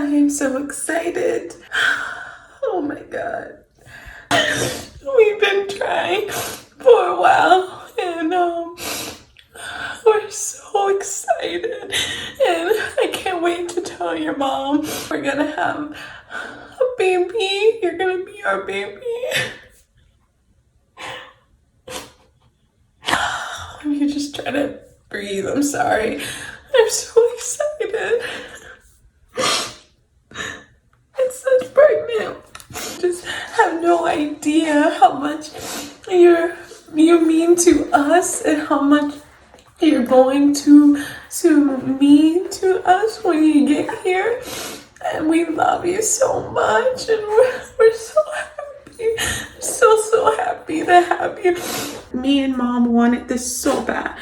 am so excited. Oh my God. We've been trying for a while and we're so excited and I can't wait to tell your mom we're gonna have a baby. You're gonna be our baby. You're just trying to breathe. I'm sorry. I'm so excited. It's such pregnant. Just have no idea how much you mean to us and how much you're going to mean to us when you get here. And we love you so much and we're so happy. So happy to have you. Me and mom wanted this so bad.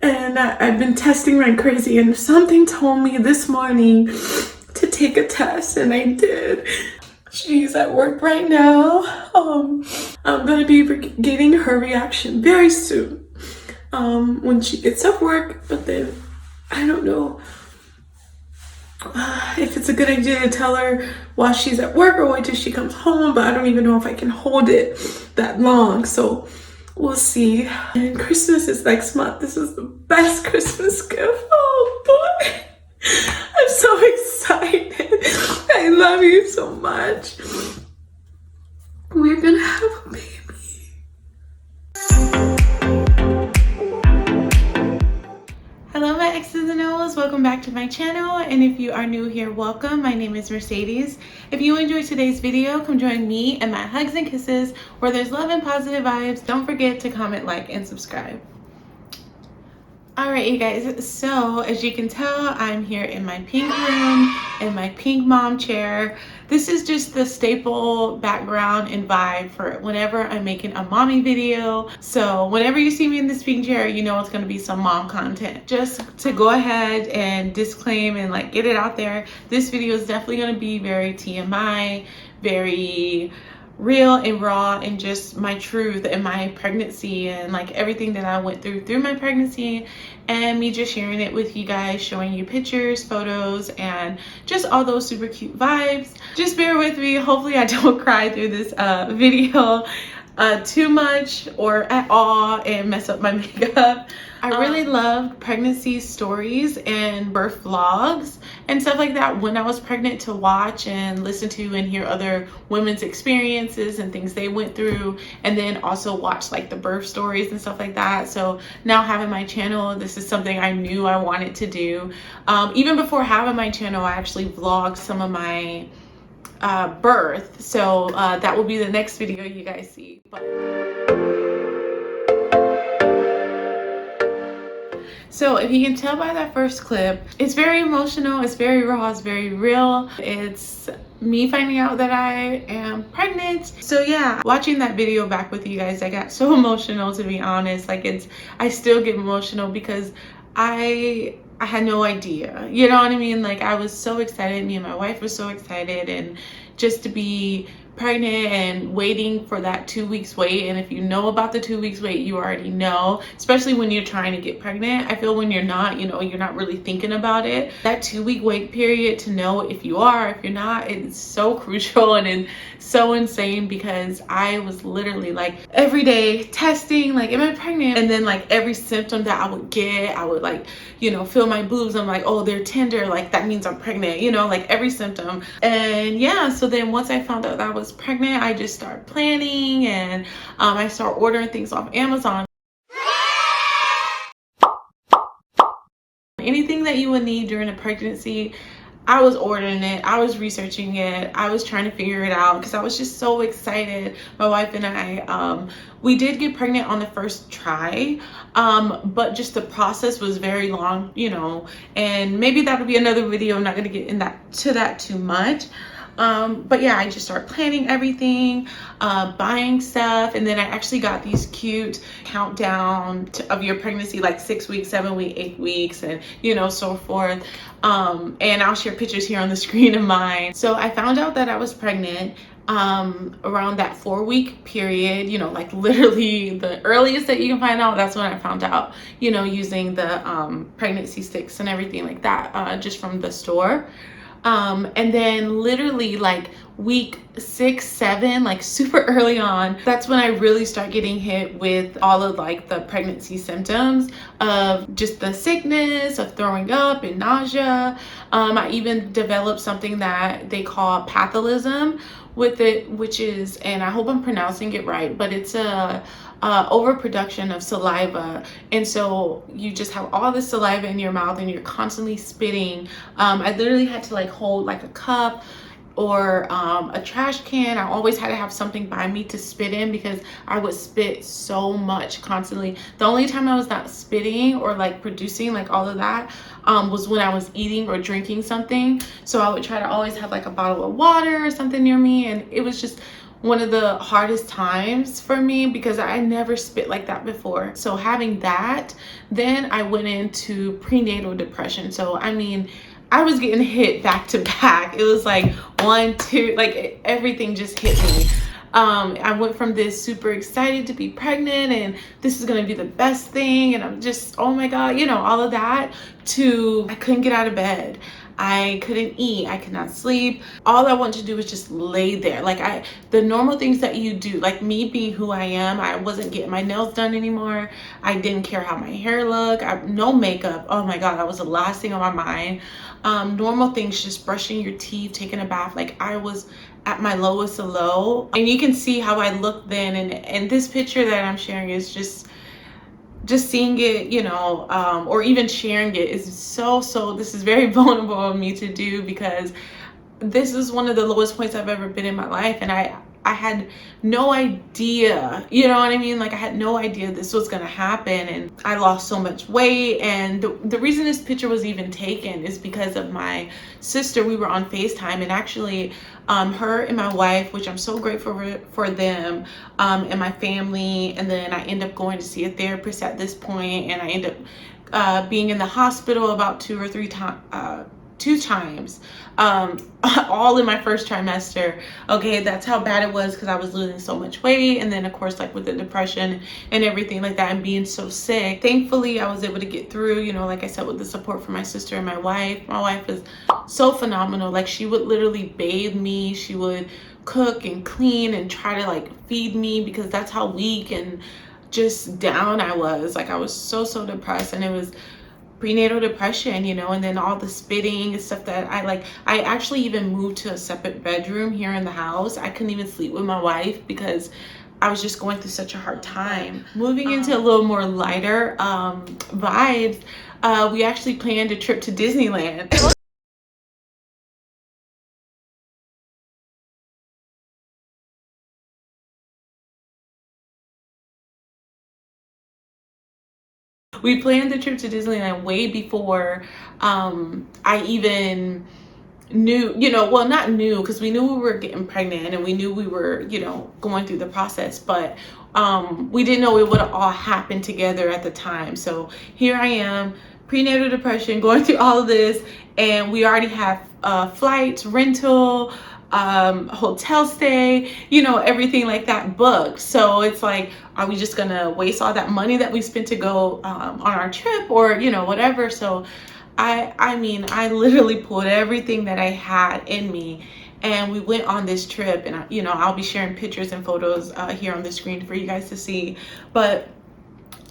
And I've been testing like crazy and something told me this morning to take a test and I did. She's at work right now. I'm gonna be getting her reaction very soon when she gets off work, but then I don't know if it's a good idea to tell her while she's at work or wait till she comes home, but I don't even know if I can hold it that long, so we'll see. And Christmas is next month. This is the best Christmas gift. Oh boy, I'm so excited. I love you so much. We're gonna have a baby. Hello my X's and O's, welcome back to my channel, and if you are new here, welcome. My name is Mercedes. If you enjoyed today's video, come join me and my hugs and kisses where there's love and positive vibes. Don't forget to comment, like, and subscribe. Alright you guys, so as you can tell, I'm here in my pink room, in my pink mom chair. This is just the staple background and vibe for whenever I'm making a mommy video. So whenever you see me in this pink chair, you know it's going to be some mom content. Just to go ahead and disclaim and like get it out there, this video is definitely going to be very TMI, very real and raw, and just my truth and my pregnancy and like everything that I went through my pregnancy, and me just sharing it with you guys, showing you pictures, photos, and just all those super cute vibes. Just bear with me. Hopefully I don't cry through this video too much or at all and mess up my makeup. I really loved pregnancy stories and birth vlogs and stuff like that when I was pregnant, to watch and listen to and hear other women's experiences and things they went through, and then also watch like the birth stories and stuff like that. So now having my channel, this is something I knew I wanted to do. Even before having my channel, I actually vlogged some of my birth, so that will be the next video you guys see. So if you can tell by that first clip, it's very emotional, it's very raw, it's very real. It's me finding out that I am pregnant. So yeah, watching that video back with you guys, I got so emotional, to be honest. Like I still get emotional because I had no idea, you know what I mean? Like I was so excited, me and my wife were so excited, and just to be pregnant and waiting for that 2 weeks wait. And if you know about the 2 weeks wait, you already know, especially when you're trying to get pregnant. I feel when you're not, you know, you're not really thinking about it. That 2 week wait period to know if you are, if you're not, it's so crucial and so insane, because I was literally like every day testing, like, am I pregnant? And then like every symptom that I would get, I would like, you know, feel my boobs. I'm like, oh, they're tender, like that means I'm pregnant, you know, like every symptom. And yeah, so then once I found out that I was pregnant, I just started planning, and I started ordering things off Amazon. Anything that you would need during a pregnancy, I was ordering it, I was researching it, I was trying to figure it out because I was just so excited. My wife and I, we did get pregnant on the first try, but just the process was very long, you know, and maybe that'll be another video. I'm not going to get into that too much. But yeah, I just started planning everything, buying stuff, and then I actually got these cute countdown of your pregnancy, like 6 weeks, 7 weeks, 8 weeks, and you know, so forth. And I'll share pictures here on the screen of mine. So I found out that I was pregnant around that 4 week period, you know, like literally the earliest that you can find out. That's when I found out, you know, using the pregnancy sticks and everything like that, just from the store. And then literally like week 6, 7, like super early on, that's when I really start getting hit with all of like the pregnancy symptoms of just the sickness, of throwing up and nausea. I even developed something that they call patholism with it, which is, and I hope I'm pronouncing it right, but it's a overproduction of saliva. And so you just have all this saliva in your mouth and you're constantly spitting. I literally had to like hold like a cup or a trash can. I always had to have something by me to spit in because I would spit so much constantly. The only time I was not spitting or like producing like all of that was when I was eating or drinking something. So I would try to always have like a bottle of water or something near me, and it was just one of the hardest times for me because I never spit like that before. So having that, then I went into prenatal depression. So I mean, I was getting hit back to back. It was like 1, 2, like everything just hit me. I went from this super excited to be pregnant and this is gonna be the best thing and I'm just, oh my God, you know, all of that, to I couldn't get out of bed. I couldn't eat, I could not sleep. All I wanted to do was just lay there. Like the normal things that you do, like me being who I am, I wasn't getting my nails done anymore. I didn't care how my hair looked. No makeup. Oh my God, that was the last thing on my mind. Normal things, just brushing your teeth, taking a bath. Like I was at my lowest of low. And you can see how I looked then. And this picture that I'm sharing is just seeing it, you know, or even sharing it is so, this is very vulnerable of me to do because this is one of the lowest points I've ever been in my life. And I had no idea, you know what I mean? Like I had no idea this was gonna happen, and I lost so much weight. And the reason this picture was even taken is because of my sister. We were on FaceTime, and actually her and my wife, which I'm so grateful for them, and my family. And then I end up going to see a therapist at this point, and I end up being in the hospital about 2 or 3 times. 2 times, all in my first trimester. Okay, that's how bad it was because I was losing so much weight, and then of course like with the depression and everything like that and being so sick. Thankfully I was able to get through, you know, like I said, with the support from my sister and my wife. My wife is so phenomenal. Like she would literally bathe me, she would cook and clean and try to like feed me because that's how weak and just down I was. Like I was so depressed, and it was prenatal depression, you know, and then all the spitting and stuff that I actually even moved to a separate bedroom here in the house. I couldn't even sleep with my wife because I was just going through such a hard time. Moving into a little more lighter vibes, we actually planned a trip to Disneyland. We planned the trip to Disneyland way before I even knew, you know, well, not knew, because we knew we were getting pregnant and we knew we were, you know, going through the process, but we didn't know it would all happen together at the time. So here I am, prenatal depression, going through all of this, and we already have flights, rental, hotel stay, you know, everything like that booked. So it's like, are we just gonna waste all that money that we spent to go on our trip, or, you know, whatever? So I mean, I literally pulled everything that I had in me, and we went on this trip. And you know, I'll be sharing pictures and photos here on the screen for you guys to see. But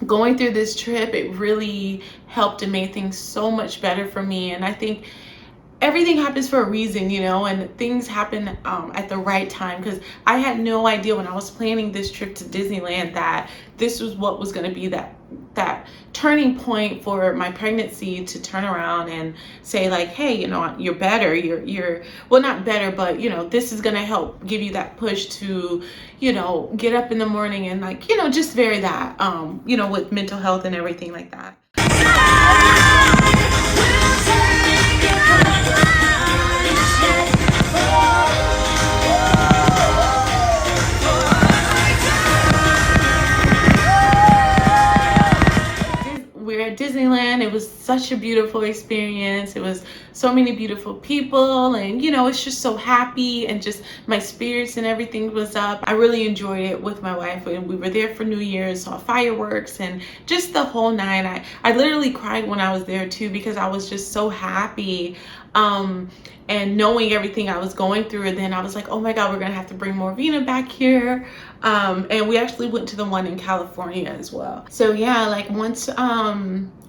going through this trip, it really helped and made things so much better for me. And I think everything happens for a reason, you know, and things happen at the right time, because I had no idea when I was planning this trip to Disneyland that this was what was going to be that turning point for my pregnancy, to turn around and say like, hey, you know, you're better, you're well, not better, but you know, this is going to help give you that push to, you know, get up in the morning and like, you know, just vary that you know, with mental health and everything like that. We're at Disneyland. It was such a beautiful experience. It was so many beautiful people, and you know, it's just so happy, and just my spirits and everything was up. I really enjoyed it with my wife, and we were there for New Year's, saw fireworks and just the whole night. I literally cried when I was there too, because I was just so happy And knowing everything I was going through, and then I was like, oh my God, we're gonna have to bring Morvina back here. And we actually went to the one in California as well. So yeah, like once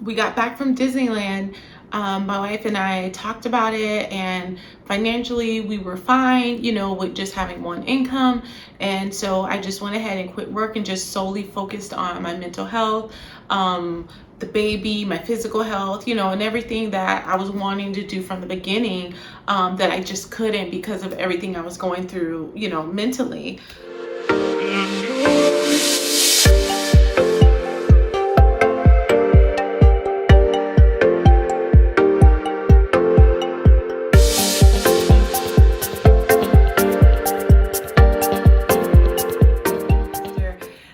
we got back from Disneyland, my wife and I talked about it, and financially we were fine, you know, with just having one income. And so I just went ahead and quit work and just solely focused on my mental health, the baby, my physical health, you know, and everything that I was wanting to do from the beginning, that I just couldn't because of everything I was going through, you know, mentally.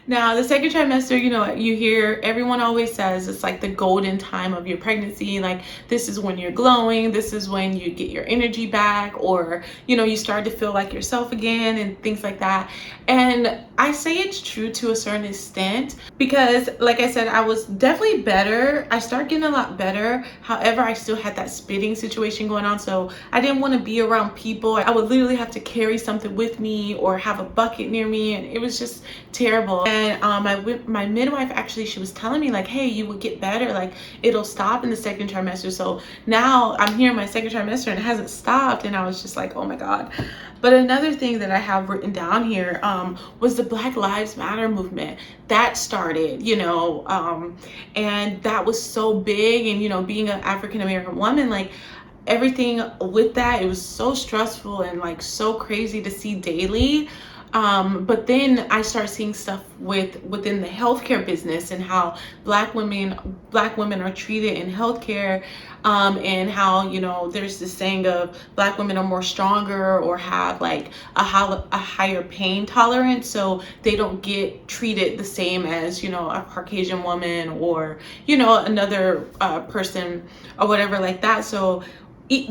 Now, the second trimester, you know, you hear everyone always says it's like the golden time of your pregnancy. Like, this is when you're glowing. This is when you get your energy back, or, you know, you start to feel like yourself again and things like that. And I say it's true to a certain extent because, like I said, I was definitely better. I started getting a lot better. However, I still had that spitting situation going on. So I didn't want to be around people. I would literally have to carry something with me or have a bucket near me. And it was just terrible. And my midwife, actually, she was telling me like, hey, you would get better, like it'll stop in the second trimester. So now I'm here in my second trimester and it hasn't stopped, and I was just like, oh my God. But another thing that I have written down here was the Black Lives Matter movement that started, you know, and that was so big. And, you know, being an African American woman, like everything with that, it was so stressful and like so crazy to see daily. But then I start seeing stuff within the healthcare business and how black women are treated in healthcare, and how, you know, there's this saying of black women are more stronger or have like a higher pain tolerance, so they don't get treated the same as, you know, a Caucasian woman or, you know, another person or whatever like that. So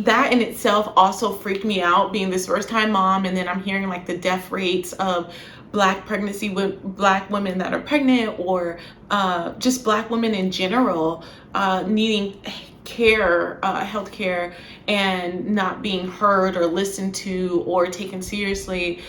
that in itself also freaked me out, being this first time mom. And then I'm hearing like the death rates of black pregnancy with black women that are pregnant, or just black women in general needing care, health care, and not being heard or listened to or taken seriously.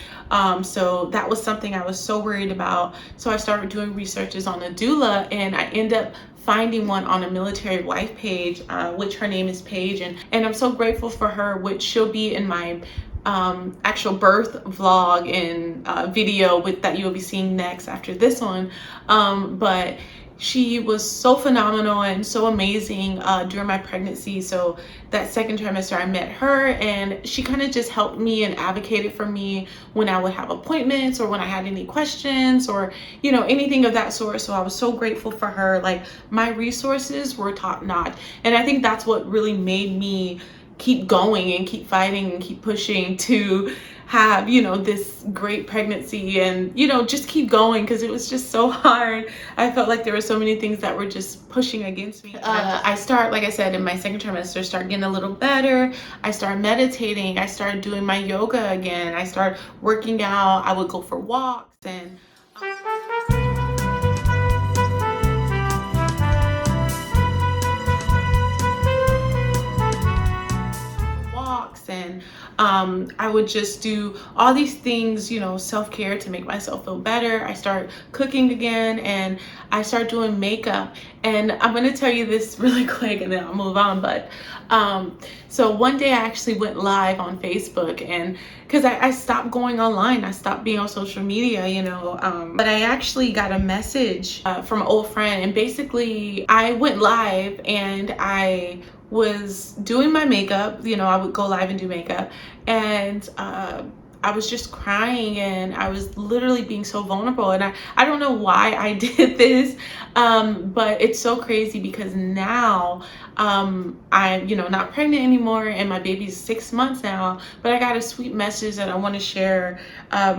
So that was something I was so worried about. So I started doing researches on a doula, and I end up finding one on a military wife page, which her name is Paige, and I'm so grateful for her, which she'll be in my actual birth vlog and video that you'll be seeing next after this one. But she was so phenomenal and so amazing during my pregnancy. So that second trimester, I met her, and she kind of just helped me and advocated for me when I would have appointments or when I had any questions or, you know, anything of that sort. So I was so grateful for her. Like, my resources were top notch. And I think that's what really made me keep going and keep fighting and keep pushing to have, you know, this great pregnancy, and, you know, just keep going, because it was just so hard. I felt like there were so many things that were just pushing against me. I start, like I said, in my second trimester, start getting a little better. I started meditating. I started doing my yoga again. I started working out. I would go for walks and I would just do all these things, you know, self-care to make myself feel better. I start cooking again, and I start doing makeup. And I'm going to tell you this really quick and then I'll move on. But so one day I actually went live on Facebook, and because I stopped going online, I stopped being on social media, you know, but I actually got a message from an old friend, and basically I went live and I was doing my makeup. You know, I would go live and do makeup, and I was just crying, and I was literally being so vulnerable. And I don't know why I did this, but it's so crazy because now I'm, you know, not pregnant anymore, and my baby's 6 months now. But I got a sweet message that I want to share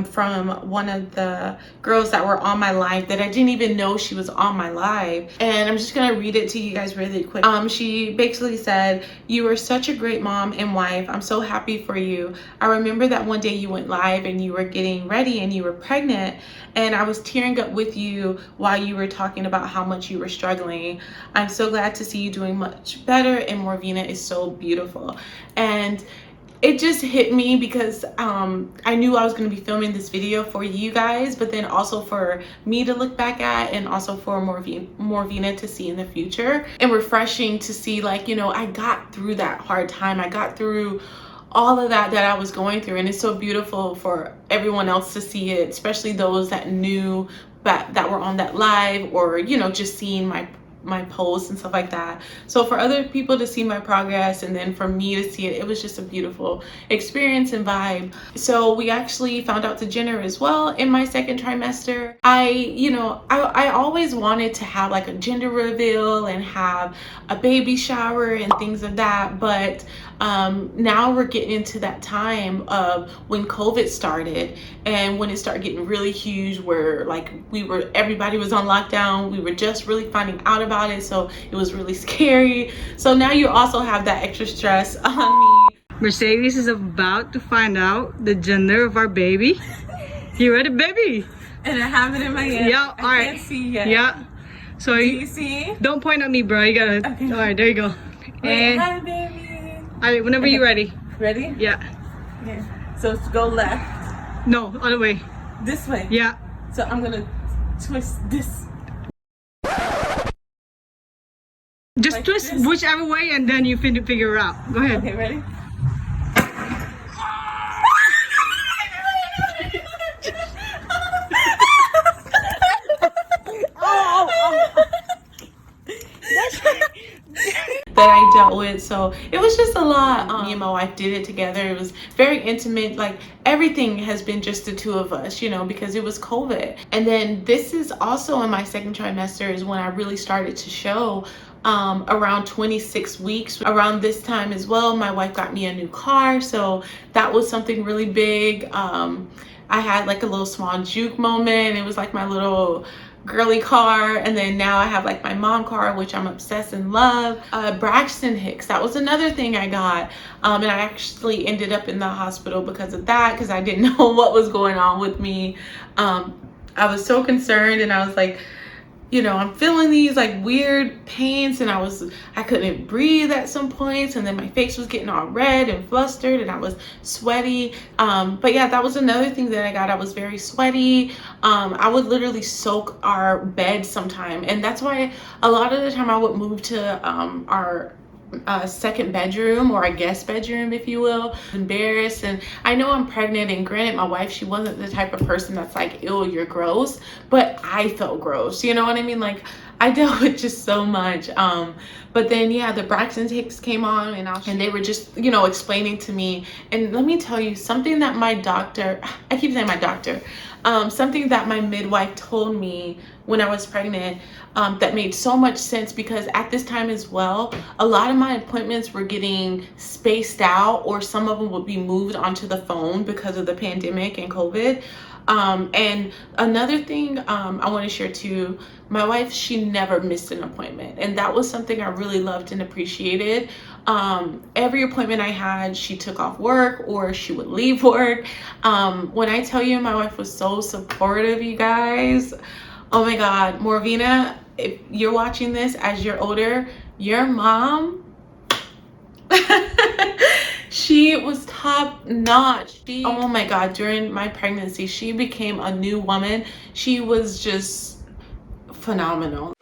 from one of the girls that were on my live that I didn't even know she was on my live. And I'm just gonna read it to you guys really quick. She basically said, "You are such a great mom and wife. I'm so happy for you. I remember that one day you went live and you were getting ready and you were pregnant, and I was tearing up with you while you were talking about how much you were struggling. I'm so glad to see you doing much better, and Morvina is so beautiful. And it just hit me because I knew I was going to be filming this video for you guys, but then also for me to look back at, and also for Morvina to see in the future. And refreshing to see, like, you know, I got through that hard time. I got through all of that I was going through, and it's so beautiful for everyone else to see it, especially those that knew that were on that live, or, you know, just seeing my posts and stuff like that. So for other people to see my progress, and then for me to see it, it was just a beautiful experience and vibe. So we actually found out the gender as well in my second trimester. I always wanted to have like a gender reveal and have a baby shower and things of that, but now we're getting into that time of when COVID started, and when it started getting really huge, where like everybody was on lockdown. We were just really finding out about it, so it was really scary. So now you also have that extra stress on me. Mercedes is about to find out the gender of our baby. You ready, baby? And I have it in my hand. Yeah, all right. I can't see yet. Yeah. So do you see? Don't point at me, bro. You gotta. Okay. All right, there you go. Wait, hi, baby. All right, whenever you're ready. Ready? Yeah. Okay. So go left. No, other way. This way. Yeah. So I'm gonna twist this. Just like twist this? whichever way, and then you figure it out. Go ahead. Okay, ready? That I dealt with. So it was just a lot. Me and my wife did it together. It was very intimate. Like, everything has been just the two of us, you know, because it was COVID. And then this is also in my second trimester is when I really started to show. Around 26 weeks. Around this time as well, my wife got me a new car, so that was something really big. I had like a little small juke moment. It was like my little girly car. And then now I have like my mom car, which I'm obsessed and love. Braxton Hicks, that was another thing I got, and I actually ended up in the hospital because of that, because I didn't know what was going on with me. I was so concerned, and I was like, you know, I'm feeling these like weird pains, and I couldn't breathe at some points, and then my face was getting all red and flustered, and I was sweaty. But yeah, that was another thing that I got. I was very sweaty. I would literally soak our bed sometime, and that's why a lot of the time I would move to our second bedroom, or a guest bedroom, if you will. Embarrassed, and I know I'm pregnant, and granted, my wife, she wasn't the type of person that's like, ew, you're gross, but I felt gross, you know what I mean? Like, I dealt with just so much. But then yeah, the Braxton Hicks came on, and they were just, you know, explaining to me. And let me tell you something that my doctor, I keep saying my doctor, something that my midwife told me when I was pregnant, that made so much sense, because at this time as well, a lot of my appointments were getting spaced out, or some of them would be moved onto the phone because of the pandemic and COVID. And another thing I want to share too, my wife, she never missed an appointment, and that was something I really loved and appreciated. Every appointment I had, she took off work, or she would leave work. When I tell you my wife was so supportive, you guys, oh my God, Morvina, if you're watching this as you're older, your mom, she was top notch. Oh my God, during my pregnancy, she became a new woman. She was just phenomenal.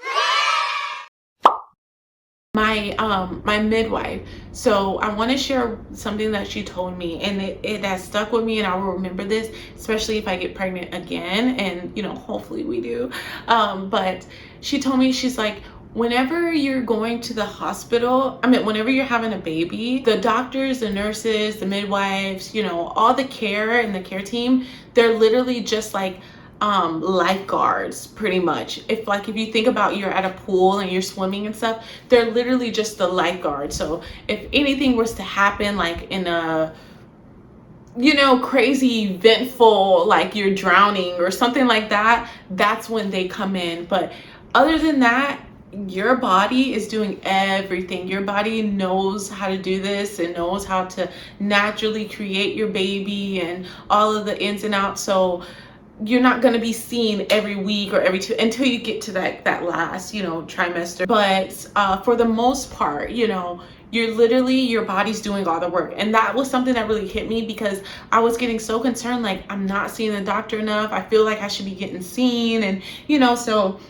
My midwife, so I want to share something that she told me, and it has stuck with me, and I will remember this, especially if I get pregnant again, and you know, hopefully we do. But she told me, she's like, whenever you're going to the hospital, whenever you're having a baby, the doctors, the nurses, the midwives, you know, all the care and the care team, they're literally just like lifeguards, pretty much. If you think about, you're at a pool and you're swimming and stuff, they're literally just the lifeguard. So if anything was to happen, like in a, you know, crazy eventful, like you're drowning or something like that, that's when they come in. But other than that, your body is doing everything. Your body knows how to do this and knows how to naturally create your baby and all of the ins and outs. So you're not going to be seen every week or every two until you get to that last, you know, trimester. But for the most part, you know, you're literally, your body's doing all the work. And that was something that really hit me, because I was getting so concerned, like, I'm not seeing the doctor enough. I feel like I should be getting seen. And, you know, so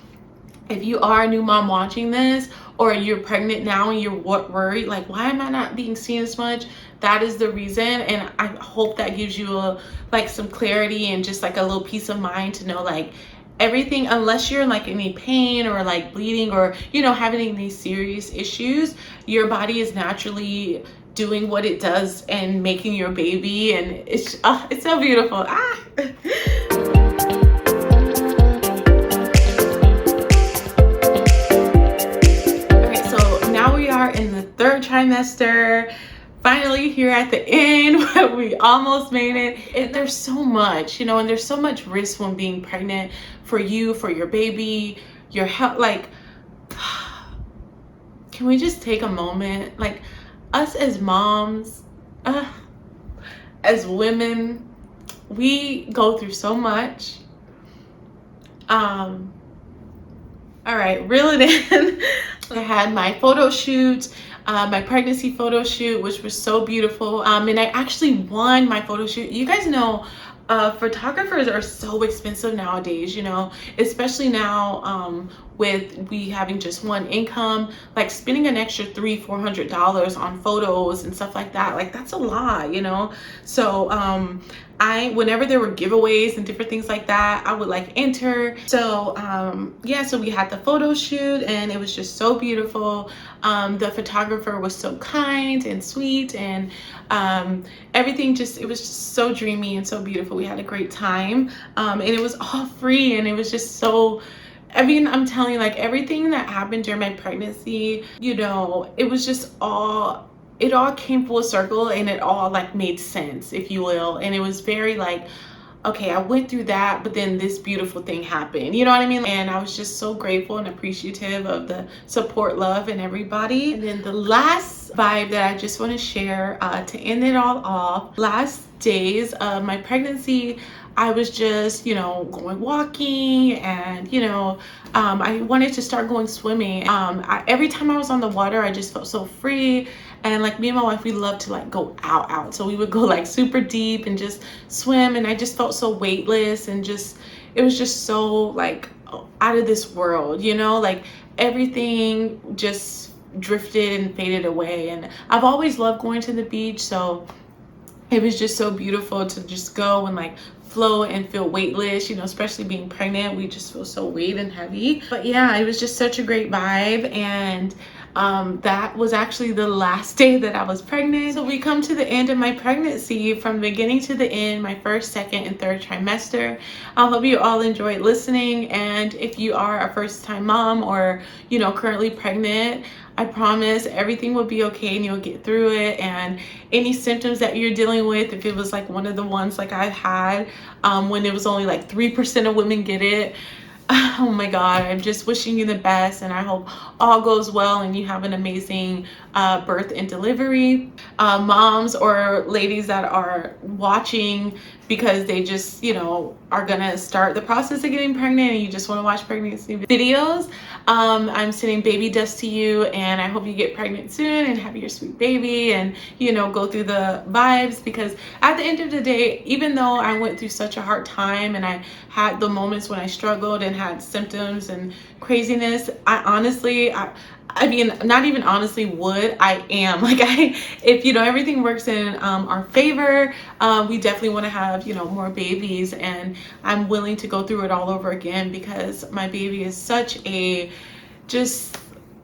if you are a new mom watching this, or you're pregnant now and you're worried, like, why am I not being seen as much? That is the reason. And I hope that gives you like some clarity and just like a little peace of mind to know, like, everything, unless you're in like any pain or like bleeding or, you know, having any serious issues, your body is naturally doing what it does and making your baby. And it's so beautiful. In the third trimester, finally here at the end. We almost made it. And there's so much, you know, and there's so much risk when being pregnant, for you, for your baby, your health. Like, can we just take a moment, like, us as moms, as women, we go through so much. All right, reel it in. I had my photo shoot, my pregnancy photo shoot, which was so beautiful. And I actually won my photo shoot. You guys know, photographers are so expensive nowadays, you know, especially now with we having just one income. Like, spending an extra $300-400 on photos and stuff like that, like, that's a lot, you know. So whenever there were giveaways and different things like that, I would like enter. So yeah, so we had the photo shoot and it was just so beautiful. The photographer was so kind and sweet, and everything it was just so dreamy and so beautiful. We had a great time, and it was all free, and it was just so, I mean, I'm telling you, like, everything that happened during my pregnancy, you know, it was just it all came full circle, and it all like made sense, if you will. And it was very like, okay, I went through that, but then this beautiful thing happened, you know what I mean? And I was just so grateful and appreciative of the support, love, and everybody. And then the last vibe that I just want to share to end it all off, last days of my pregnancy, I was just, you know, going walking, and, you know, I wanted to start going swimming. Every time I was on the water, I just felt so free. And like, me and my wife, we love to like go out. So we would go like super deep and just swim. And I just felt so weightless, and just, it was just so like out of this world, you know, like everything just drifted and faded away. And I've always loved going to the beach. So it was just so beautiful to just go and like float and feel weightless, you know, especially being pregnant. We just feel so weight and heavy. But yeah, it was just such a great vibe. And that was actually the last day that I was pregnant. So we come to the end of my pregnancy, from the beginning to the end, my first, second, and third trimester. I hope you all enjoyed listening. And if you are a first-time mom, or, you know, currently pregnant, I promise everything will be okay and you'll get through it. And any symptoms that you're dealing with, if it was like one of the ones like I had, when it was only like 3% of women get it, oh my God, I'm just wishing you the best, and I hope all goes well and you have an amazing birth and delivery. Moms or ladies that are watching because they just, you know, are gonna start the process of getting pregnant and you just want to watch pregnancy videos, I'm sending baby dust to you, and I hope you get pregnant soon and have your sweet baby, and, you know, go through the vibes. Because at the end of the day, even though I went through such a hard time and I had the moments when I struggled and had symptoms and craziness, I mean, not even honestly I am like, if, you know, everything works in our favor, we definitely want to have, you know, more babies, and I'm willing to go through it all over again, because my baby is such a, just,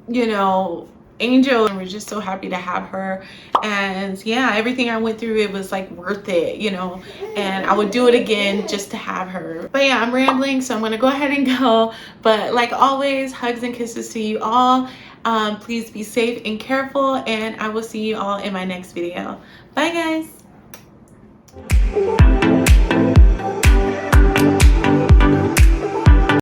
you know, angel, and we're just so happy to have her. And yeah, everything I went through, it was like worth it, you know, and I would do it again just to have her. But yeah, I'm rambling, so I'm gonna go ahead and go. But like always, hugs and kisses to you all. Please be safe and careful, and I will see you all in my next video. Bye guys.